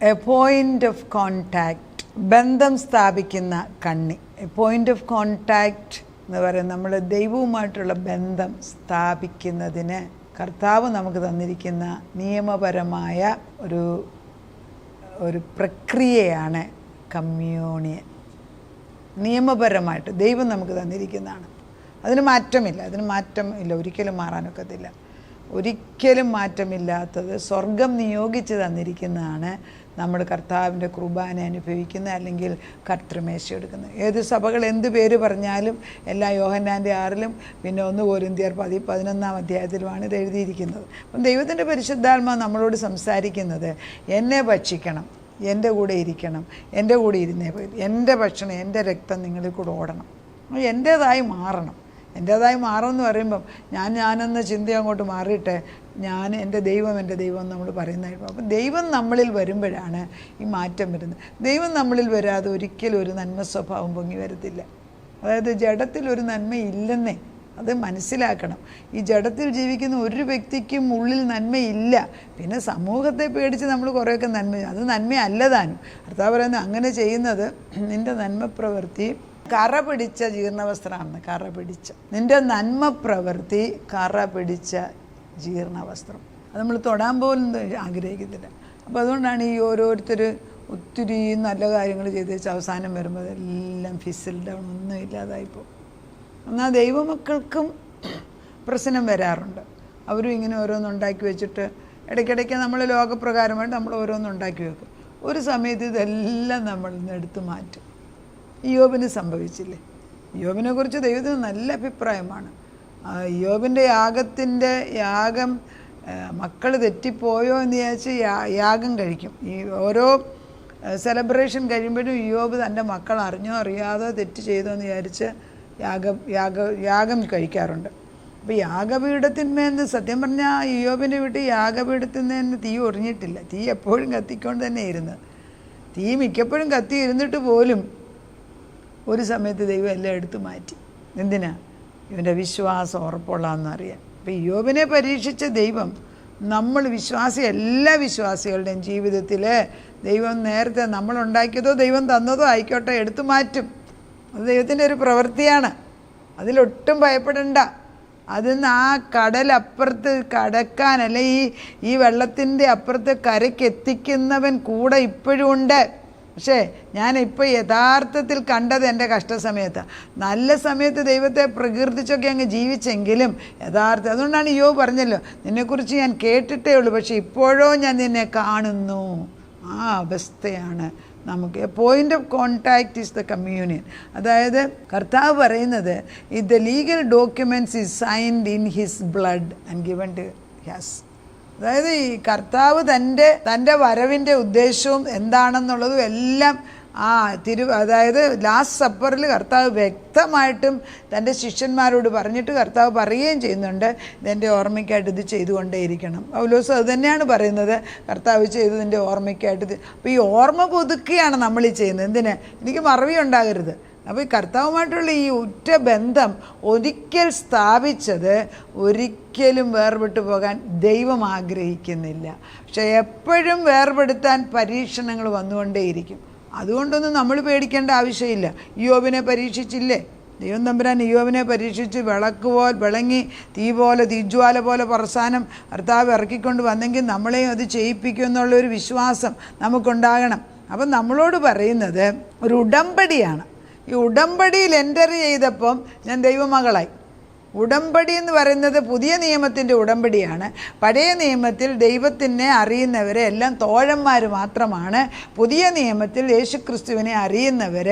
A point of contact, ബന്ധം സ്ഥാപിക്കുന്ന കണ്ണി. എ പോയിന്റ് ഓഫ് കോണ്ടാക്ട് എന്ന് പറയുന്നത് നമ്മൾ ദൈവവുമായിട്ടുള്ള ബന്ധം സ്ഥാപിക്കുന്നതിന് കർത്താവ് നമുക്ക് തന്നിരിക്കുന്ന നിയമപരമായ ഒരു പ്രക്രിയയാണ് കമ്മ്യൂണിയൻ. നിയമപരമായിട്ട് ദൈവം നമുക്ക് തന്നിരിക്കുന്നതാണ്. അതിന് മാറ്റമില്ല, ഒരിക്കലും മാറാനൊക്കത്തില്ല. ഒരിക്കലും മാറ്റമില്ലാത്തത് സ്വർഗം നിയോഗിച്ച് തന്നിരിക്കുന്നതാണ്. നമ്മൾ കർത്താവിൻ്റെ കുർബാന അനുഭവിക്കുന്ന, അല്ലെങ്കിൽ കർത്തൃമേശ എടുക്കുന്നത്. ഏത് സഭകൾ എന്ത് പേര് പറഞ്ഞാലും എല്ലാം യോഹന്നാൻ്റെ 6-ലും പിന്നെ 1 കൊരിന്ത്യർ 11-ാം അധ്യായത്തിലുമാണ് ഇത് എഴുതിയിരിക്കുന്നത്. അപ്പം ദൈവത്തിൻ്റെ പരിശുദ്ധാത്മാവ് നമ്മളോട് സംസാരിക്കുന്നത് എന്നെ ഭക്ഷിക്കണം, എൻ്റെ കൂടെ ഇരിക്കണം, എൻ്റെ കൂടെ ഇരുന്നേ പോയി, എൻ്റെ ഭക്ഷണം, എൻ്റെ രക്തം നിങ്ങളിൽ കൂടെ ഓടണം, എൻ്റേതായി മാറണം. എൻ്റേതായി മാറുമെന്ന് പറയുമ്പം ഞാനെന്ന ചിന്ത അങ്ങോട്ട് മാറിയിട്ട് എൻ്റെ ദൈവം നമ്മൾ പറയുന്നതായിട്ട്. അപ്പം ദൈവം നമ്മളിൽ വരുമ്പോഴാണ് ഈ മാറ്റം വരുന്നത്. ദൈവം നമ്മളിൽ വരാതെ ഒരിക്കലും ഒരു നന്മ സ്വഭാവം പൊങ്ങി വരത്തില്ല. അതായത് ജഡത്തിൽ ഒരു നന്മയില്ലെന്നേ, അത് മനസ്സിലാക്കണം. ഈ ജഡത്തിൽ ജീവിക്കുന്ന ഒരു വ്യക്തിക്കും ഉള്ളിൽ നന്മയില്ല. പിന്നെ സമൂഹത്തെ പേടിച്ച് നമ്മൾ കുറേയൊക്കെ അത് നന്മയല്ലതാനും. കർത്താവ് പറയുന്നത് അങ്ങനെ ചെയ്യുന്നത് നിൻ്റെ നന്മ പ്രവൃത്തി കറ പിടിച്ച ജീർണവസ്ത്രമാണ്. നിൻ്റെ നന്മ പ്രവൃത്തി കറ പിടിച്ച ജീർണവസ്ത്രം. അത് നമ്മൾ തൊടാൻ പോലും ആഗ്രഹിക്കത്തില്ല. അപ്പോൾ അതുകൊണ്ടാണ് ഈ ഓരോരുത്തർ ഒത്തിരി നല്ല കാര്യങ്ങൾ ചെയ്ത് വെച്ച് അവസാനം വരുമ്പോൾ അതെല്ലാം ഫിസിൽ ഡൗൺ, ഒന്നും ഇല്ലാതായിപ്പോൾ. എന്നാൽ ദൈവമക്കൾക്കും പ്രശ്നം വരാറുണ്ട്. അവരും ഇങ്ങനെ ഓരോന്നുണ്ടാക്കി വെച്ചിട്ട് ഇടയ്ക്കിടയ്ക്ക് നമ്മൾ ലോകപ്രകാരമായിട്ട് നമ്മൾ ഓരോന്നുണ്ടാക്കി വെക്കും. ഒരു സമയത്ത് ഇതെല്ലാം നമ്മൾ ഇന്ന് എടുത്തു മാറ്റും. ഇയ്യോബിന് സംഭവിച്ചില്ലേ? ഇയ്യോബിനെ കുറിച്ച് ദൈവത്തിന് നല്ല അഭിപ്രായമാണ്. ഇയ്യോബിൻ്റെ യാഗം മക്കൾ തെറ്റിപ്പോയോ എന്ന് വിചാരിച്ച് യാഗം കഴിക്കും. ഈ ഓരോ സെലിബ്രേഷൻ കഴിയുമ്പോഴും ഇയ്യോബ് തൻ്റെ മക്കൾ അറിഞ്ഞോ അറിയാതോ തെറ്റ് ചെയ്തോ എന്ന് വിചാരിച്ച് യാഗം കഴിക്കാറുണ്ട്. അപ്പോൾ യാഗപീഠത്തിന്മേന്ന് സത്യം പറഞ്ഞാൽ ഇയ്യോബിൻ്റെ വീട്ടിൽ യാഗപീഠത്തിന്മേന്ന് തീ ഒറിഞ്ഞിട്ടില്ല. തീ എപ്പോഴും കത്തിക്കൊണ്ട് തന്നെ ഇരുന്നത്. തീ മിക്കപ്പോഴും കത്തി ഇരുന്നിട്ട് പോലും ഒരു സമയത്ത് ദൈവം എല്ലാം എടുത്തു മാറ്റി. എന്തിനാ? ഇവൻ്റെ വിശ്വാസം ഉറപ്പുള്ളതെന്നറിയാം. അപ്പോൾ ഇയ്യോബിനെ പരീക്ഷിച്ച ദൈവം എല്ലാ വിശ്വാസികളുടെയും ജീവിതത്തിൽ ദൈവം നേരത്തെ നമ്മളുണ്ടാക്കിയതോ ദൈവം തന്നതോ ആയിക്കോട്ടെ എടുത്തു മാറ്റും. അത് ദൈവത്തിൻ്റെ ഒരു പ്രവൃത്തിയാണ്. അതിലൊട്ടും ഭയപ്പെടണ്ട. അതിന്ന് ആ കടലപ്പുറത്ത് കടക്കാൻ, അല്ലെ ഈ വെള്ളത്തിൻ്റെ അപ്പുറത്ത് കരയ്ക്കെത്തിക്കുന്നവൻ കൂടെ ഇപ്പോഴും ഉണ്ട്. പക്ഷേ ഞാനിപ്പോൾ യഥാർത്ഥത്തിൽ കണ്ടത് എൻ്റെ കഷ്ടസമയത്താണ്. നല്ല സമയത്ത് ദൈവത്തെ പ്രകീർത്തിച്ചൊക്കെ അങ്ങ് ജീവിച്ചെങ്കിലും അതുകൊണ്ടാണ് ഇയ്യോബ് പറഞ്ഞല്ലോ, നിന്നെക്കുറിച്ച് ഞാൻ കേട്ടിട്ടേ ഉള്ളൂ, പക്ഷേ ഇപ്പോഴോ ഞാൻ നിന്നെ കാണുന്നു. ആ അവസ്ഥയാണ് നമുക്ക്. A point of contact is the communion. അതായത് കർത്താവ് പറയുന്നത് the legal documents is signed in his blood and given to his. അതായത് ഈ കർത്താവ് തൻ്റെ വരവിൻ്റെ ഉദ്ദേശവും എന്താണെന്നുള്ളതും എല്ലാം അതായത് ലാസ്റ്റ് സപ്പറിൽ കർത്താവ് വ്യക്തമായിട്ടും തൻ്റെ ശിഷ്യന്മാരോട് പറഞ്ഞിട്ട് കർത്താവ് പറയുകയും ചെയ്യുന്നുണ്ട്, ഇതെൻ്റെ ഓർമ്മയ്ക്കായിട്ട് ഇത് ചെയ്തുകൊണ്ടേയിരിക്കണം. പൗലോസ് അത് തന്നെയാണ് പറയുന്നത്, കർത്താവ് ചെയ്തതിൻ്റെ ഓർമ്മയ്ക്കായിട്ട്. അപ്പോൾ ഈ ഓർമ്മ പുതുക്കുകയാണ് നമ്മൾ ഈ ചെയ്യുന്നത്. എന്തിന്? എനിക്ക് മറവി ഉണ്ടാകരുത്. അപ്പോൾ ഈ കർത്താവുമായിട്ടുള്ള ഈ ഉറ്റ ബന്ധം ഒരിക്കൽ സ്ഥാപിച്ചത് ഒരിക്കലും വേർപെട്ടു പോകാൻ ദൈവം ആഗ്രഹിക്കുന്നില്ല. പക്ഷെ എപ്പോഴും വേർപെടുത്താൻ പരീക്ഷണങ്ങൾ വന്നുകൊണ്ടേയിരിക്കും. അതുകൊണ്ടൊന്നും നമ്മൾ പേടിക്കേണ്ട ആവശ്യമില്ല. ഇയ്യോബിനെ പരീക്ഷിച്ചില്ലേ? ദൈവം തമ്പുരാൻ ഇയ്യോബിനെ പരീക്ഷിച്ച് വിളങ്ങി തീജ്വാല പോലെ അവസാനം കർത്താവ് ഇറക്കിക്കൊണ്ട് വന്നെങ്കിൽ നമ്മളെയും അത് ചെയ്യിപ്പിക്കുമെന്നുള്ളൊരു വിശ്വാസം നമുക്കുണ്ടാകണം. അപ്പം നമ്മളോട് പറയുന്നത് ഒരു ഉടമ്പടിയാണ്. ഈ ഉടമ്പടിയിൽ എൻ്റർ ചെയ്തപ്പം ഞാൻ ദൈവമകളായി. ഉടമ്പടി എന്ന് പറയുന്നത് പുതിയ നിയമത്തിൻ്റെ ഉടമ്പടിയാണ്. പഴയ നിയമത്തിൽ ദൈവത്തിനെ അറിയുന്നവരെ എല്ലാം തോഴന്മാർ മാത്രമാണ്. പുതിയ നിയമത്തിൽ യേശുക്രിസ്തുവിനെ അറിയുന്നവർ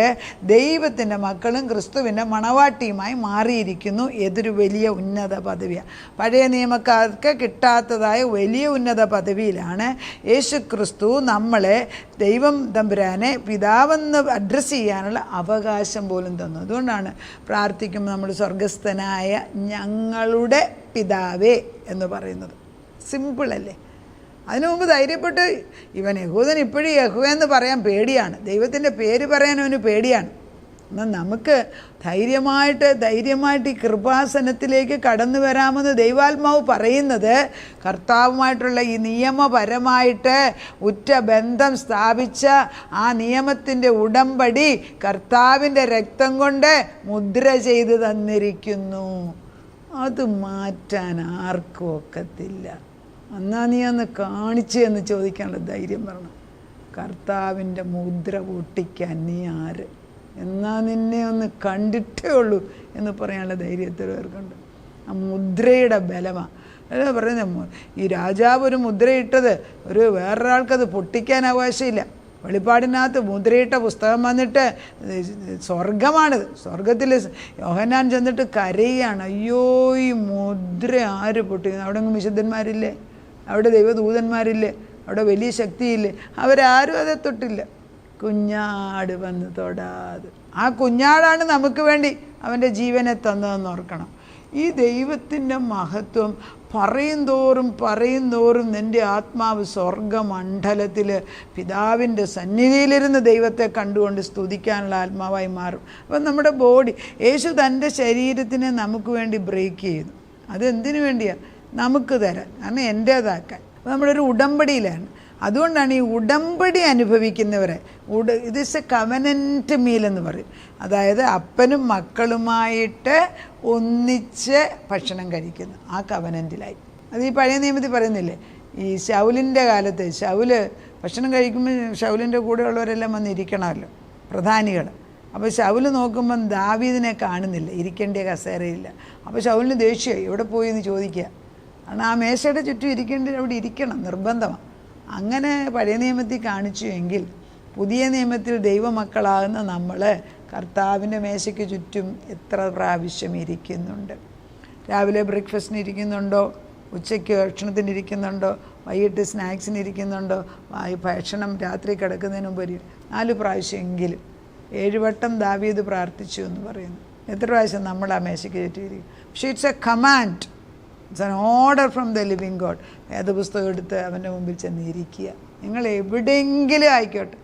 ദൈവത്തിൻ്റെ മക്കളും ക്രിസ്തുവിൻ്റെ മണവാട്ടിയുമായി മാറിയിരിക്കുന്നു. ഏതൊരു വലിയ ഉന്നത പദവിയാണ്. പഴയ നിയമക്കാർക്ക് കിട്ടാത്തതായ വലിയ ഉന്നത പദവിയിലാണ് യേശുക്രിസ്തു നമ്മളെ ദൈവം തമ്പുരാനെ പിതാവെന്ന് അഡ്രസ്സ് ചെയ്യാനുള്ള അവകാശം പോലും തന്നു. അതുകൊണ്ടാണ് പ്രാർത്ഥിക്കുമ്പോൾ നമ്മൾ സ്വർഗസ്ഥനായ ഞങ്ങളുടെ പിതാവേ എന്ന് പറയുന്നത്. സിമ്പിളല്ലേ? അതിനു മുമ്പ് ധൈര്യപ്പെട്ട് യഹൂദൻ ഇപ്പോഴും യഹോവ എന്ന് പറയാൻ പേടിയാണ്. ദൈവത്തിൻ്റെ പേര് പറയാൻ അവന് പേടിയാണ്. എന്നാൽ നമുക്ക് ധൈര്യമായിട്ട് ഈ കൃപാസനത്തിലേക്ക് കടന്നു വരാമെന്ന് ദൈവാത്മാവ് പറയുന്നത് കർത്താവുമായിട്ടുള്ള ഈ നിയമപരമായിട്ട് ഉറ്റ ബന്ധം സ്ഥാപിച്ച ആ നിയമത്തിൻ്റെ ഉടമ്പടി കർത്താവിൻ്റെ രക്തം കൊണ്ട് മുദ്ര ചെയ്ത് തന്നിരിക്കുന്നു. അത് മാറ്റാൻ ആർക്കും ഒക്കത്തില്ല. എന്നാ നീ ഒന്ന് കാണിച്ചു എന്ന് ചോദിക്കാനുള്ള ധൈര്യം പറഞ്ഞു. കർത്താവിൻ്റെ മുദ്ര പൊട്ടിക്കാൻ നീ ആര്? എന്നാ നിന്നെ ഒന്ന് കണ്ടിട്ടേ ഉള്ളൂ എന്ന് പറയാനുള്ള ധൈര്യത്തിൽ പേർക്കുണ്ട്. ആ മുദ്രയുടെ ബലമാണ്. അല്ല പറയുന്നത്, ഈ രാജാവ് ഒരു മുദ്രയിട്ടത് വേറൊരാൾക്കത് പൊട്ടിക്കാൻ അവകാശമില്ല. വെളിപ്പാടിനകത്ത് മുദ്രയിട്ട പുസ്തകം വന്നിട്ട് സ്വർഗമാണിത്. സ്വർഗത്തിൽ യോഹന്നാൻ ചെന്നിട്ട് കരയുകയാണ്, അയ്യോ ഈ മുദ്ര ആര് പൊട്ടിക്കുന്നത്? അവിടെ ഒന്നും വിശുദ്ധന്മാരില്ലേ? അവിടെ ദൈവദൂതന്മാരില്ലേ? അവിടെ വലിയ ശക്തിയില്ലേ? അവരാരും അതെ തൊട്ടില്ല. കുഞ്ഞാട് വന്ന് തൊടാതെ. ആ കുഞ്ഞാടാണ് നമുക്ക് വേണ്ടി അവൻ്റെ ജീവനെ തന്നതെന്ന് ഓർക്കണം. ഈ ദൈവത്തിൻ്റെ മഹത്വം പറയും തോറും എൻ്റെ ആത്മാവ് സ്വർഗമണ്ഡലത്തിൽ പിതാവിൻ്റെ സന്നിധിയിലിരുന്ന് ദൈവത്തെ കണ്ടുകൊണ്ട് സ്തുതിക്കാനുള്ള ആത്മാവായി മാറും. അപ്പം നമ്മുടെ ബോഡി, യേശു തൻ്റെ ശരീരത്തിനെ നമുക്ക് വേണ്ടി ബ്രേക്ക് ചെയ്തു. അതെന്തിനു വേണ്ടിയാണ്? നമുക്ക് തരാൻ, കാരണം എൻ്റേതാക്കാൻ. അപ്പോൾ നമ്മളൊരു ഉടമ്പടിയിലാണ്. അതുകൊണ്ടാണ് ഈ ഉടമ്പടി അനുഭവിക്കുന്നവരെ ഇത് ഇസ് എ കവനൻറ്റ് മീൽ എന്ന് പറയും. അതായത് അപ്പനും മക്കളുമായിട്ട് ഒന്നിച്ച് ഭക്ഷണം കഴിക്കുന്നു. ആ കവനൻറ്റിലായി. അത് ഈ പഴയ നിയമത്തിൽ പറയുന്നില്ലേ, ഈ ശൗലിൻ്റെ കാലത്ത് ശൗല് ഭക്ഷണം കഴിക്കുമ്പോൾ ശൗലിൻ്റെ കൂടെയുള്ളവരെല്ലാം വന്നിരിക്കണമല്ലോ, പ്രധാനികൾ. അപ്പോൾ ശൗല് നോക്കുമ്പം ദാവീദിനെ കാണുന്നില്ല, ഇരിക്കേണ്ട കസേരയില്ല. അപ്പോൾ ശൗലിന് ദേഷ്യമായി, എവിടെ പോയി എന്ന് ചോദിക്കുക. കാരണം ആ മേശയുടെ ചുറ്റും ഇരിക്കേണ്ടത് അവിടെ ഇരിക്കണം, നിർബന്ധമാണ്. അങ്ങനെ പഴയ നിയമത്തിൽ കാണിച്ചു എങ്കിൽ പുതിയ നിയമത്തിൽ ദൈവമക്കളാകുന്ന നമ്മൾ കർത്താവിൻ്റെ മേശയ്ക്ക് ചുറ്റും എത്ര പ്രാവശ്യം ഇരിക്കുന്നുണ്ട്? രാവിലെ ബ്രേക്ക്ഫാസ്റ്റിന് ഇരിക്കുന്നുണ്ടോ? ഉച്ചയ്ക്ക് ഭക്ഷണത്തിന് ഇരിക്കുന്നുണ്ടോ? വൈകിട്ട് സ്നാക്സിന് ഇരിക്കുന്നുണ്ടോ? ഭക്ഷണം രാത്രി കിടക്കുന്നതിന് മുമ്പ് 4 പ്രാവശ്യമെങ്കിലും 7 വട്ടം ദാവീദ് പ്രാർത്ഥിച്ചു എന്ന് പറയുന്നു. എത്ര പ്രാവശ്യം നമ്മൾ ആ മേശയ്ക്ക് ചുറ്റും ഇരിക്കും? പക്ഷേ it's A command, it's an order from the living God. വേദപുസ്തകം എടുത്ത് അവൻ്റെ മുമ്പിൽ ചെന്നിരിക്കുക. നിങ്ങൾ എവിടെയെങ്കിലും ആയിക്കോട്ടെ,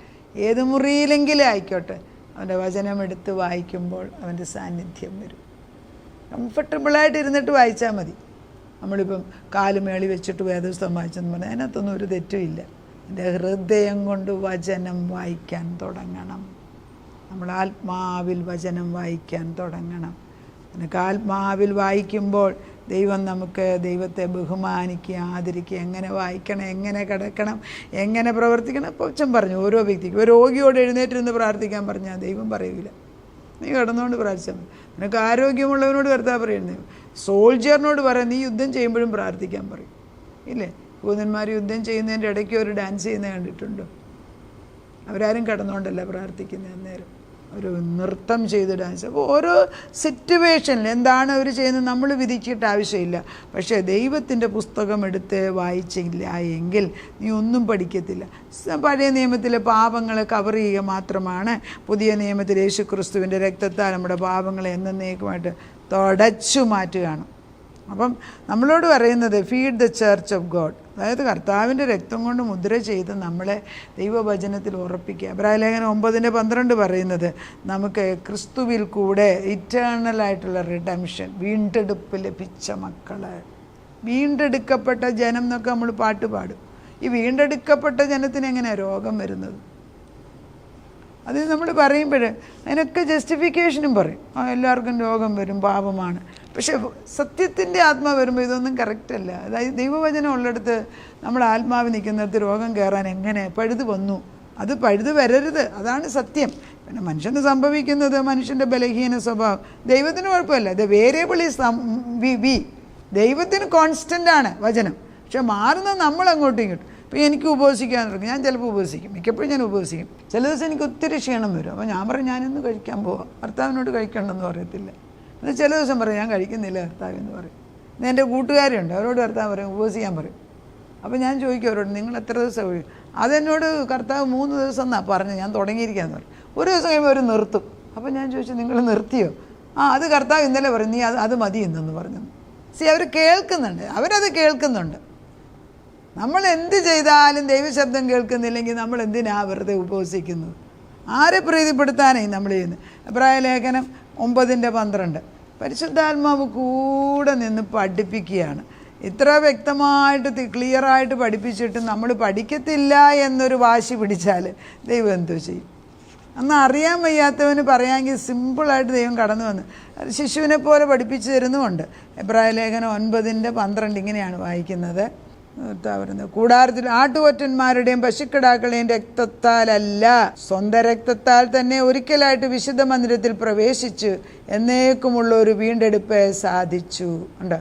ഏത് മുറിയിലെങ്കിലും ആയിക്കോട്ടെ, അവൻ്റെ വചനം എടുത്ത് വായിക്കുമ്പോൾ അവൻ്റെ സാന്നിധ്യം വരും. കംഫർട്ടബിളായിട്ട് ഇരുന്നിട്ട് വായിച്ചാൽ മതി. നമ്മളിപ്പം കാല് മേളി വെച്ചിട്ട് വേദപുസ്തകം വായിച്ചെന്ന് പറഞ്ഞാൽ അതിനകത്തൊന്നും ഒരു തെറ്റുമില്ല. എൻ്റെ ഹൃദയം കൊണ്ട് വചനം വായിക്കാൻ തുടങ്ങണം. നമ്മൾ ആത്മാവിൽ വചനം വായിക്കാൻ തുടങ്ങണം. എനിക്ക് ആത്മാവിൽ വായിക്കുമ്പോൾ ദൈവം നമുക്ക് ദൈവത്തെ ബഹുമാനിക്കുക, ആദരിക്കുക. എങ്ങനെ വായിക്കണം, എങ്ങനെ കിടക്കണം, എങ്ങനെ പ്രവർത്തിക്കണം. ഇപ്പോൾ അച്ഛൻ പറഞ്ഞു, ഓരോ വ്യക്തിക്കും. ഒരു രോഗിയോട് എഴുന്നേറ്റിരുന്ന് പ്രാർത്ഥിക്കാൻ പറഞ്ഞാൽ ദൈവം പറയൂല. നീ കിടന്നുകൊണ്ട് പ്രാർത്ഥിച്ചാൽ മതി. നിനക്ക് ആരോഗ്യമുള്ളവനോട് കർത്താവ് പറയുന്നത്. സോൾജിയറിനോട് പറയാം, നീ യുദ്ധം ചെയ്യുമ്പോഴും പ്രാർത്ഥിക്കാൻ പറയും. ഇല്ലേ? യൂതന്മാർ യുദ്ധം ചെയ്യുന്നതിൻ്റെ ഇടയ്ക്ക് ഒരു ഡാൻസ് ചെയ്യുന്നത് കണ്ടിട്ടുണ്ടോ? അവരാരും കിടന്നുകൊണ്ടല്ല പ്രാർത്ഥിക്കുന്നത്. അന്നേരം ഒരു നൃത്തം ചെയ്ത് ഡാൻസ്. അപ്പോൾ ഓരോ സിറ്റുവേഷനിൽ എന്താണ് അവർ ചെയ്യുന്നത് നമ്മൾ വിധിച്ചിട്ട് ആവശ്യമില്ല. പക്ഷേ ദൈവത്തിൻ്റെ പുസ്തകം എടുത്ത് വായിച്ചില്ല എങ്കിൽ നീ ഒന്നും പഠിക്കത്തില്ല. പഴയ നിയമത്തിലെ പാപങ്ങളെ കവർ ചെയ്യുക മാത്രമാണ്. പുതിയ നിയമത്തിൽ യേശു ക്രിസ്തുവിൻ്റെ രക്തത്താൽ നമ്മുടെ പാപങ്ങളെ എന്നേക്കുമായിട്ട് തുടച്ചു മാറ്റുകയാണ്. അപ്പം നമ്മളോട് പറയുന്നത് feed the church of God, അതായത് കർത്താവിൻ്റെ രക്തം കൊണ്ട് മുദ്ര ചെയ്ത് നമ്മളെ ദൈവവചനത്തിൽ ഉറപ്പിക്കുക. എബ്രായ ലേഖനം 9:12 പറയുന്നത് നമുക്ക് ക്രിസ്തുവിൽ കൂടെ ഇറ്റേണലായിട്ടുള്ള റിഡംഷൻ, വീണ്ടെടുപ്പ് ലഭിച്ച മക്കൾ, വീണ്ടെടുക്കപ്പെട്ട ജനം എന്നൊക്കെ നമ്മൾ പാട്ട് പാടും. ഈ വീണ്ടെടുക്കപ്പെട്ട ജനത്തിന് എങ്ങനെയാണ് രോഗം വരുന്നത്? അത് നമ്മൾ പറയുമ്പോൾ അതിനൊക്കെ ജസ്റ്റിഫിക്കേഷനും പറയും. എല്ലാവർക്കും രോഗം വരും, പാപമാണ്. പക്ഷേ സത്യത്തിൻ്റെ ആത്മാവ് വരുമ്പോൾ ഇതൊന്നും കറക്റ്റല്ല. അതായത് ദൈവവചനം ഉള്ളിടത്ത് നമ്മൾ ആത്മാവ് നിൽക്കുന്നിടത്ത് രോഗം കയറാൻ എങ്ങനെ? പഴുത് വന്നു, അത് പഴുത് വരരുത്, അതാണ് സത്യം. പിന്നെ മനുഷ്യന് സംഭവിക്കുന്നത് മനുഷ്യൻ്റെ ബലഹീന സ്വഭാവം. ദൈവത്തിന് കുഴപ്പമില്ല. The variable is V. ദൈവത്തിന് കോൺസ്റ്റൻ്റാണ് വചനം. പക്ഷെ മാറുന്നത് നമ്മൾ അങ്ങോട്ടും ഇങ്ങോട്ടും. ഇപ്പോൾ എനിക്ക് ഉപവസിക്കാൻ തുടങ്ങി, ഞാൻ ചിലപ്പോൾ ഉപവസിക്കും, മിക്കപ്പോഴും ഞാൻ ഉപവസിക്കും. ചില ദിവസം എനിക്ക് ഒത്തിരി ക്ഷീണം വരും. അപ്പോൾ ഞാൻ പറയും ഞാനിന്ന് കഴിക്കാൻ പോവാം, ഭർത്താവിനോട് കഴിക്കണമെന്ന് പറയത്തില്ല. എന്നാൽ ചില ദിവസം പറയും ഞാൻ കഴിക്കുന്നില്ല ഭർത്താവെന്ന് പറയും. എന്നാൽ എൻ്റെ കൂട്ടുകാരുണ്ട്, അവരോട് ഭർത്താവ് പറയും ഉപവസിക്കാൻ പറയും. അപ്പോൾ ഞാൻ ചോദിക്കും അവരോട്, നിങ്ങൾ എത്ര ദിവസം കഴിയും? അതെന്നോട് കർത്താവ് 3 ദിവസം എന്നാണ് പറഞ്ഞ് ഞാൻ തുടങ്ങിയിരിക്കാന്ന് പറയും. ഒരു ദിവസം കഴിയുമ്പോൾ അവർ നിർത്തും. അപ്പോൾ ഞാൻ ചോദിച്ചു നിങ്ങൾ നിർത്തിയോ? അത് കർത്താവ് ഇന്നലെ പറയും, നീ അത് മതി എന്നു പറഞ്ഞു. അവർ കേൾക്കുന്നുണ്ട്, അവരത് കേൾക്കുന്നുണ്ട്. നമ്മൾ എന്ത് ചെയ്താലും ദൈവശബ്ദം കേൾക്കുന്നില്ലെങ്കിൽ നമ്മൾ എന്തിനാ വെറുതെ ഉപവസിക്കുന്നത്? ആരെ പ്രീതിപ്പെടുത്താനായി നമ്മൾ ചെയ്യുന്നത്? എബ്രായ ലേഖനം 9:12 പരിശുദ്ധാത്മാവ് കൂടെ നിന്ന് പഠിപ്പിക്കുകയാണ്. ഇത്ര വ്യക്തമായിട്ട് ക്ലിയറായിട്ട് പഠിപ്പിച്ചിട്ട് നമ്മൾ പഠിക്കത്തില്ല എന്നൊരു വാശി പിടിച്ചാൽ ദൈവം എന്തോ ചെയ്യും? അന്ന് അറിയാൻ വയ്യാത്തവന് പറയാമെങ്കിൽ സിമ്പിളായിട്ട് ദൈവം കടന്നു വന്ന് അത് ശിശുവിനെ പോലെ പഠിപ്പിച്ചു തരുന്നുമുണ്ട്. എബ്രായ ലേഖനം 9:12 ഇങ്ങനെയാണ് വായിക്കുന്നത്. കൂടാരത്തിൽ ആട്ടുകൊറ്റന്മാരുടെയും പശുക്കിടാക്കളുടെയും രക്തത്താലല്ല, സ്വന്തം രക്തത്താൽ തന്നെ ഒരിക്കലായിട്ട് വിശുദ്ധ മന്ദിരത്തിൽ പ്രവേശിച്ചു എന്നേക്കുമുള്ള ഒരു വീണ്ടെടുപ്പ് സാധിച്ചു. ഉണ്ട്,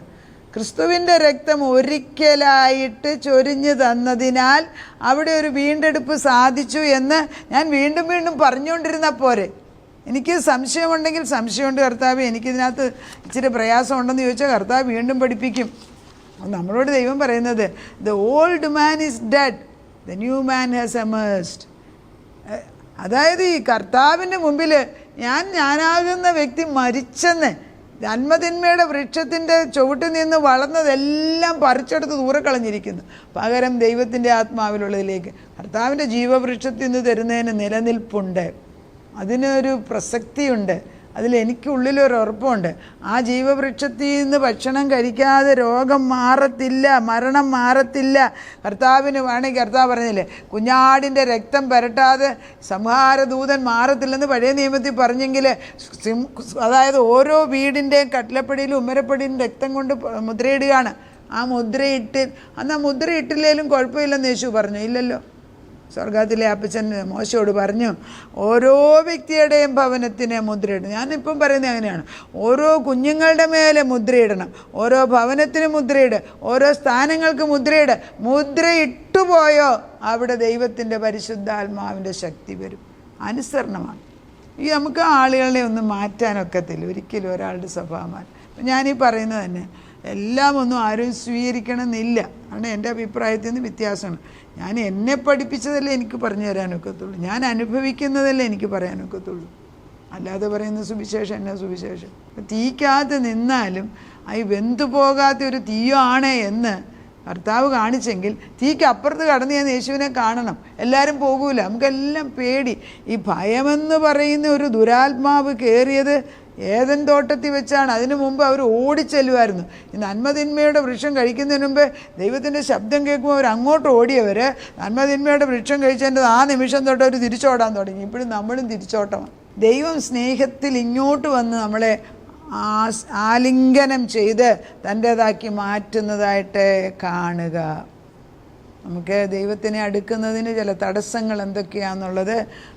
ക്രിസ്തുവിൻ്റെ രക്തം ഒരിക്കലായിട്ട് ചൊരിഞ്ഞു തന്നതിനാൽ അവിടെ ഒരു വീണ്ടെടുപ്പ് സാധിച്ചു എന്ന് ഞാൻ വീണ്ടും വീണ്ടും പറഞ്ഞുകൊണ്ടിരുന്നാൽ പോരെ? എനിക്ക് സംശയമുണ്ടെങ്കിൽ സംശയമുണ്ട് കർത്താവ്, എനിക്കിതിനകത്ത് ഇച്ചിരി പ്രയാസമുണ്ടെന്ന് ചോദിച്ചാൽ കർത്താവ് വീണ്ടും പഠിപ്പിക്കും. നമ്മളോട് ദൈവം പറയുന്നത് the old man is dead, the new man has emerged. അതായത് ഈ കർത്താവിൻ്റെ മുമ്പിൽ ഞാനാകുന്ന വ്യക്തി മരിച്ചെന്ന്, ജന്മതിന്മയുടെ വൃക്ഷത്തിൻ്റെ ചുവട്ടിൽ നിന്ന് വളർന്നതെല്ലാം പറിച്ചെടുത്ത് ദൂരെ കളഞ്ഞിരിക്കുന്നു. പകരം ദൈവത്തിൻ്റെ ആത്മാവിലുള്ളതിലേക്ക് കർത്താവിൻ്റെ ജീവവൃക്ഷത്തിൽ നിന്ന് തരുന്നതിന് നിലനിൽപ്പുണ്ട്, അതിനൊരു പ്രസക്തിയുണ്ട്, അതിലെനിക്കുള്ളിലൊരു ഉറപ്പുണ്ട്. ആ ജീവവൃക്ഷത്തിൽ നിന്ന് ഭക്ഷണം കഴിക്കാതെ രോഗം മാറത്തില്ല, മരണം മാറത്തില്ല. കർത്താവിന് വേണമെങ്കിൽ കർത്താവ് പറഞ്ഞില്ലേ, കുഞ്ഞാടിൻ്റെ രക്തം പുരട്ടാതെ സംഹാരദൂതൻ മാറത്തില്ലെന്ന് പഴയ നിയമത്തിൽ പറഞ്ഞെങ്കിൽ, അതായത് ഓരോ വീടിൻ്റെയും കട്ടിലപ്പടിയിലും ഉമ്മരപ്പടിയിലും രക്തം കൊണ്ട് മുദ്രയിടുകയാണ്. ആ മുദ്രയിട്ട് അന്ന് ആ മുദ്രയിട്ടില്ലേലും കുഴപ്പമില്ലെന്ന് യേശു പറഞ്ഞു, ഇല്ലല്ലോ. സ്വർഗത്തിലെ അപ്പച്ചൻ മോശയോട് പറഞ്ഞു, ഓരോ വ്യക്തിയുടെയും ഭവനത്തിന് മുദ്രയിടണം. ഞാനിപ്പം പറയുന്നത് അങ്ങനെയാണ്, ഓരോ കുഞ്ഞുങ്ങളുടെ മേലെ മുദ്രയിടണം, ഓരോ ഭവനത്തിന് മുദ്രയിട്, ഓരോ സ്ഥാനങ്ങൾക്ക് മുദ്രയിട്. മുദ്രയിട്ടുപോയോ അവിടെ ദൈവത്തിൻ്റെ പരിശുദ്ധാത്മാവിൻ്റെ ശക്തി വരും. അനുസരണമാണ്. ഈ നമുക്ക് ആളുകളെ ഒന്നും മാറ്റാനൊക്കത്തില്ല ഒരിക്കലും, ഒരാളുടെ സ്വഭാവമാണ്. ഞാനീ പറയുന്നത് തന്നെ എല്ലാം ഒന്നും ആരും സ്വീകരിക്കണമെന്നില്ല. ആണ് എൻ്റെ അഭിപ്രായത്തിൽ നിന്ന് വ്യത്യാസമാണ്. ഞാൻ എന്നെ പഠിപ്പിച്ചതല്ലേ എനിക്ക് പറഞ്ഞു തരാനൊക്കത്തുള്ളൂ, ഞാൻ അനുഭവിക്കുന്നതല്ലേ എനിക്ക് പറയാനൊക്കത്തുള്ളൂ. അല്ലാതെ പറയുന്ന സുവിശേഷം എന്നാ സുവിശേഷം? തീക്കകത്ത് നിന്നാലും ഈ വെന്തു പോകാത്ത ഒരു തീയോ ആണ് എന്ന് കർത്താവ് കാണിച്ചെങ്കിൽ തീക്ക് അപ്പുറത്ത് കടന്ന് ഞാൻ യേശുവിനെ കാണണം. എല്ലാവരും പോകൂല, നമുക്കെല്ലാം പേടി. ഈ ഭയമെന്ന് പറയുന്ന ഒരു ദുരാത്മാവ് കയറിയത് ഏദൻ തോട്ടത്തിൽ വെച്ചാണ്. അതിനു മുമ്പ് അവർ ഓടിച്ചെല്ലുമായിരുന്നു. ഈ നന്മതിന്മയുടെ വൃക്ഷം കഴിക്കുന്നതിന് മുമ്പ് ദൈവത്തിൻ്റെ ശബ്ദം കേൾക്കുമ്പോൾ അവർ അങ്ങോട്ട് ഓടിയവർ നന്മതിന്മയുടെ വൃക്ഷം കഴിച്ചതിൻ്റെ ആ നിമിഷം തൊട്ട് അവർ തിരിച്ചോടാൻ തുടങ്ങി. ഇപ്പോഴും നമ്മളും തിരിച്ചോട്ടമാണ്. ദൈവം സ്നേഹത്തിൽ ഇങ്ങോട്ട് വന്ന് നമ്മളെ ആലിംഗനം ചെയ്ത് തൻ്റേതാക്കി മാറ്റുന്നതായിട്ട് കാണുക. നമുക്ക് ദൈവത്തിനെ അടുക്കുന്നതിന് ചില തടസ്സങ്ങൾ എന്തൊക്കെയാണെന്നുള്ളത്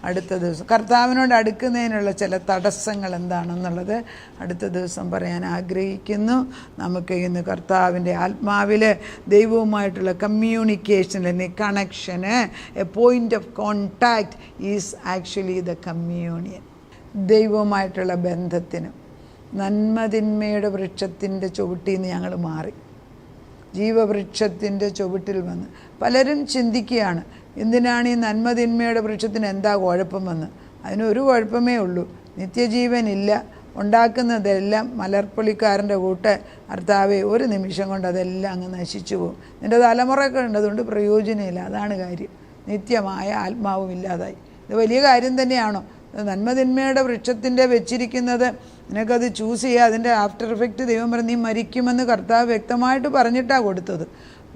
അടുത്ത ദിവസം, കർത്താവിനോട് അടുക്കുന്നതിനുള്ള ചില തടസ്സങ്ങൾ എന്താണെന്നുള്ളത് അടുത്ത ദിവസം പറയാൻ ആഗ്രഹിക്കുന്നു. നമുക്ക് ഇന്ന് കർത്താവിൻ്റെ ആത്മാവിൽ ദൈവവുമായിട്ടുള്ള കമ്മ്യൂണിക്കേഷൻ അല്ലെങ്കിൽ കണക്ഷന്, a point of contact is actually the communion. ദൈവവുമായിട്ടുള്ള ബന്ധത്തിന് നന്മതിന്മയുടെ വൃക്ഷത്തിൻ്റെ ചുവട്ടിൽ നിന്ന് ഞങ്ങൾ മാറി ജീവവൃക്ഷത്തിൻ്റെ ചുവട്ടിൽ വന്ന്. പലരും ചിന്തിക്കുകയാണ്, എന്തിനാണ് ഈ നന്മതിന്മയുടെ വൃക്ഷത്തിന് എന്താ കുഴപ്പമെന്ന്. അതിനൊരു കുഴപ്പമേ ഉള്ളൂ, നിത്യജീവനില്ല. ഉണ്ടാക്കുന്നതെല്ലാം മലർപ്പൊളിക്കാരൻ്റെ കൂട്ട് കർത്താവേ ഒരു നിമിഷം കൊണ്ട് അതെല്ലാം അങ്ങ് നശിച്ചു പോകും. നിൻ്റെ തലമുറയൊക്കെ ഉണ്ട്, അതുകൊണ്ട് പ്രയോജനമില്ല. അതാണ് കാര്യം. നിത്യമായ ആത്മാവും ഇല്ലാതായി. ഇത് വലിയ കാര്യം തന്നെയാണോ? നന്മതിന്മയുടെ വൃക്ഷത്തിൻ്റെ വെച്ചിരിക്കുന്നത് നിനക്കത് ചൂസ് ചെയ്യുക. അതിൻ്റെ ആഫ്റ്റർ എഫക്റ്റ് ദൈവം പറഞ്ഞ് നീ മരിക്കുമെന്ന് കർത്താവ് വ്യക്തമായിട്ട് പറഞ്ഞിട്ടാണ് കൊടുത്തത്.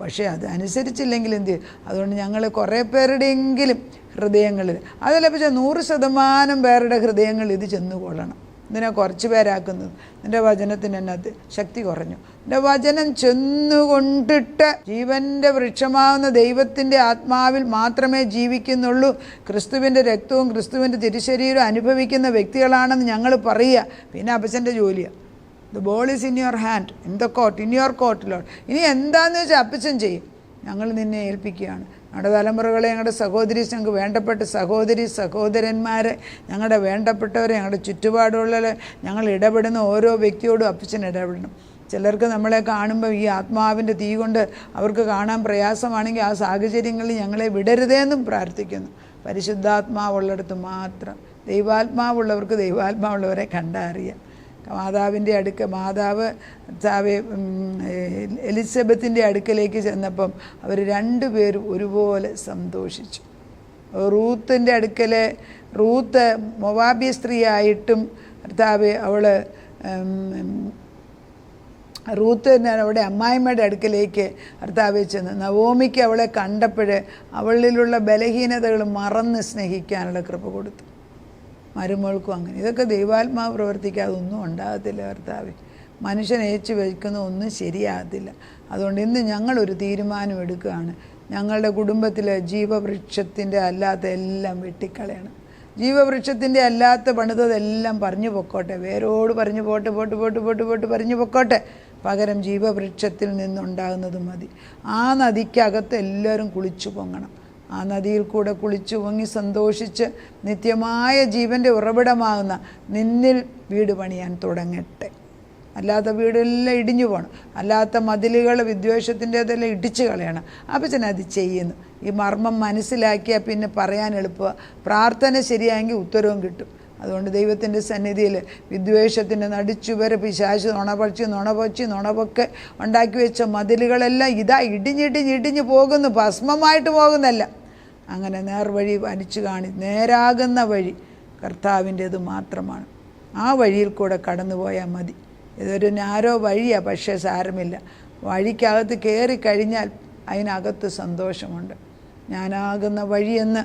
പക്ഷേ അത് അനുസരിച്ചില്ലെങ്കിൽ എന്ത് ചെയ്യും? അതുകൊണ്ട് ഞങ്ങൾ കുറേ പേരുടെയെങ്കിലും ഹൃദയങ്ങളിൽ, അതല്ല പക്ഷേ 100% പേരുടെ ഹൃദയങ്ങളിൽ ഇത് ചെന്നുകൊള്ളണം. ഇതിനെ കുറച്ച് പേരാക്കുന്നത്. നിൻ്റെ വചനത്തിന് അതിനകത്ത് ശക്തി കുറഞ്ഞു. നിൻ്റെ വചനം ചെന്നുകൊണ്ടിട്ട് ജീവൻ്റെ വൃക്ഷമാകുന്ന ദൈവത്തിൻ്റെ ആത്മാവിൽ മാത്രമേ ജീവിക്കുന്നുള്ളൂ. ക്രിസ്തുവിൻ്റെ രക്തവും ക്രിസ്തുവിൻ്റെ തിരുശരീരവും അനുഭവിക്കുന്ന വ്യക്തികളാണെന്ന് ഞങ്ങൾ പറയുക. പിന്നെ അപ്പച്ചൻ്റെ ജോലിയാണ്. The ball is in your hand, in the court, in your കോർട്ടിലോട്ട്. ഇനി എന്താണെന്ന് വെച്ചാൽ അപ്പച്ചൻ ചെയ്യും. ഞങ്ങൾ നിന്നെ ഏൽപ്പിക്കുകയാണ്. ഞങ്ങളുടെ തലമുറകളെ, ഞങ്ങളുടെ സഹോദരി, ഞങ്ങൾക്ക് വേണ്ടപ്പെട്ട സഹോദരി സഹോദരന്മാരെ, ഞങ്ങളുടെ വേണ്ടപ്പെട്ടവരെ, ഞങ്ങളുടെ ചുറ്റുപാടുള്ളവരെ, ഞങ്ങൾ ഇടപെടുന്ന ഓരോ വ്യക്തിയോടും അപ്പച്ചൻ ഇടപെടണം. ചിലർക്ക് നമ്മളെ കാണുമ്പോൾ ഈ ആത്മാവിൻ്റെ തീ കൊണ്ട് അവർക്ക് കാണാൻ പ്രയാസമാണെങ്കിൽ ആ സാഹചര്യങ്ങളിൽ ഞങ്ങളെ വിടരുതേന്നും പ്രാർത്ഥിക്കുന്നു. പരിശുദ്ധാത്മാവുള്ളിടത്ത് മാത്രം, ദൈവാത്മാവുള്ളവർക്ക് ദൈവാത്മാവുള്ളവരെ കണ്ടറിയാം. മാതാവിൻ്റെ മാതാവ് എലിസബത്തിൻ്റെ അടുക്കലേക്ക് ചെന്നപ്പം അവർ രണ്ടുപേരും ഒരുപോലെ സന്തോഷിച്ചു. റൂത്തിൻ്റെ അടുക്കൽ റൂത്ത് മൊവാബി സ്ത്രീയായിട്ടും കർത്താവ് അവൾ റൂത്ത് അവിടെ അമ്മായിമ്മയുടെ അടുക്കലേക്ക് കർത്താവ് ചെന്ന് നവോമിക്ക് അവളെ കണ്ടപ്പോൾ അവളിലുള്ള ബലഹീനതകൾ മറന്ന് സ്നേഹിക്കാനുള്ള കൃപ കൊടുത്തു. മരുമകൾക്കും അങ്ങനെ. ഇതൊക്കെ ദൈവാത്മാവ് പ്രവർത്തിക്കാതെ ഒന്നും ഉണ്ടാകത്തില്ല കർത്താവ്. മനുഷ്യൻ ഏച്ചു വയ്ക്കുന്ന ഒന്നും ശരിയാകത്തില്ല. അതുകൊണ്ട് ഇന്ന് ഞങ്ങളൊരു തീരുമാനം എടുക്കുകയാണ്. ഞങ്ങളുടെ കുടുംബത്തിൽ ജീവവൃക്ഷത്തിൻ്റെ അല്ലാത്ത എല്ലാം വെട്ടിക്കളയണം. ജീവവൃക്ഷത്തിൻ്റെ അല്ലാത്ത പണിതതെല്ലാം പറഞ്ഞു പൊക്കോട്ടെ, വേരോട് പറഞ്ഞു പോട്ട് പറഞ്ഞു പൊക്കോട്ടെ. പകരം ജീവവൃക്ഷത്തിൽ നിന്നുണ്ടാകുന്നത് മതി. ആ നദിക്കകത്ത് എല്ലാവരും കുളിച്ചു പൊങ്ങണം. ആ നദിയിൽ കൂടെ കുളിച്ചു പൊങ്ങി സന്തോഷിച്ച് നിത്യമായ ജീവൻ്റെ ഉറവിടമാകുന്ന നിന്നിൽ വീട് പണിയാൻ തുടങ്ങട്ടെ. അല്ലാത്ത വീടെല്ലാം ഇടിഞ്ഞു പോകണം. അല്ലാത്ത മതിലുകൾ വിദ്വേഷത്തിൻ്റെതെല്ലാം ഇടിച്ചു കളയണം. അപ്പച്ചൻ അത് ചെയ്യുന്നു. ഈ മർമ്മം മനസ്സിലാക്കിയാൽ പിന്നെ പറയാൻ എളുപ്പമാണ്. പ്രാർത്ഥന ശരിയായെങ്കിൽ ഉത്തരവും കിട്ടും. അതുകൊണ്ട് ദൈവത്തിൻ്റെ സന്നിധിയിൽ വിദ്വേഷത്തിൻ്റെ നടിച്ചുവരെ പിശാച് നുണപൊക്കെ ഉണ്ടാക്കി വെച്ച മതിലുകളെല്ലാം ഇതാ ഇടിഞ്ഞിടിഞ്ഞിടിഞ്ഞ് പോകുന്നു, ഭസ്മമായിട്ട് പോകുന്നല്ല. അങ്ങനെ നേർവഴി നേരാകുന്ന വഴി കർത്താവിൻ്റേത് മാത്രമാണ്. ആ വഴിയിൽ കൂടെ കടന്നു പോയാൽ മതി. ഇതൊരു നാരോ വഴിയാണ്, പക്ഷേ സാരമില്ല. വഴിക്കകത്ത് കയറിക്കഴിഞ്ഞാൽ അതിനകത്ത് സന്തോഷമുണ്ട്. ഞാനാകുന്ന വഴിയെന്ന്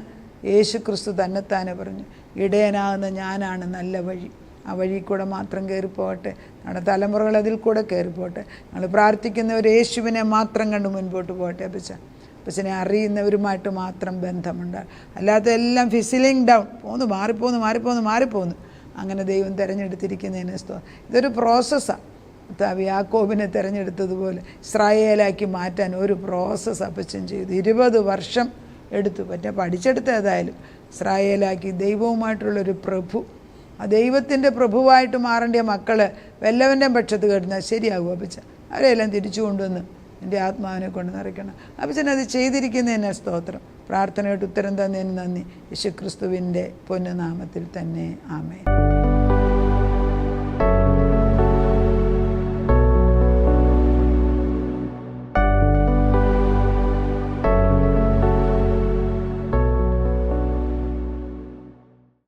യേശു ക്രിസ്തു തന്നെത്താനെ പറഞ്ഞു. ഇടയനാകുന്ന ഞാനാണ് നല്ല വഴി. ആ വഴി കൂടെ മാത്രം കയറിപ്പോകട്ടെ. നമ്മുടെ തലമുറകൾ അതിൽ കൂടെ കയറിപ്പോട്ടെ. ഞങ്ങൾ പ്രാർത്ഥിക്കുന്നവർ യേശുവിനെ മാത്രം കണ്ട് മുൻപോട്ട് പോകട്ടെ. അപ്പച്ചനെ അറിയുന്നവരുമായിട്ട് മാത്രം ബന്ധമുണ്ടാകും. അല്ലാത്ത എല്ലാം ഫിസിലിംഗ് ഡൗൺ മാറിപ്പോന്നു. അങ്ങനെ ദൈവം തിരഞ്ഞെടുത്തിരിക്കുന്നതിന് ഇതൊരു പ്രോസസ്സാണ്. യാക്കോബിനെ തിരഞ്ഞെടുത്തതുപോലെ ഇസ്രായേലാക്കി മാറ്റാൻ ഒരു പ്രോസസ്സ് അപ്പച്ചൻ ചെയ്തു. 20 വർഷം എടുത്തു. പഠിച്ചെടുത്ത ഏതായാലും ഇസ്രായേലാക്കി ദൈവവുമായിട്ടുള്ളൊരു പ്രഭു, ആ ദൈവത്തിൻ്റെ പ്രഭുവായിട്ട് മാറേണ്ട മക്കൾ വല്ലവൻ്റെ പക്ഷത്ത് കിടന്നാൽ ശരിയാകും. അപ്പച്ചൻ അവരെല്ലാം തിരിച്ചു കൊണ്ടുവന്ന് എൻ്റെ ആത്മാവിനെ കൊണ്ട് നിറയ്ക്കണം. അപ്പച്ചൻ അത് ചെയ്തിരിക്കുന്നതിന് സ്തോത്രം. പ്രാർത്ഥനയായിട്ട് ഉത്തരം തന്നതിന് നന്ദി. യേശുക്രിസ്തുവിൻ്റെ പൊന്നുനാമത്തിൽ തന്നെ ആമേൻ.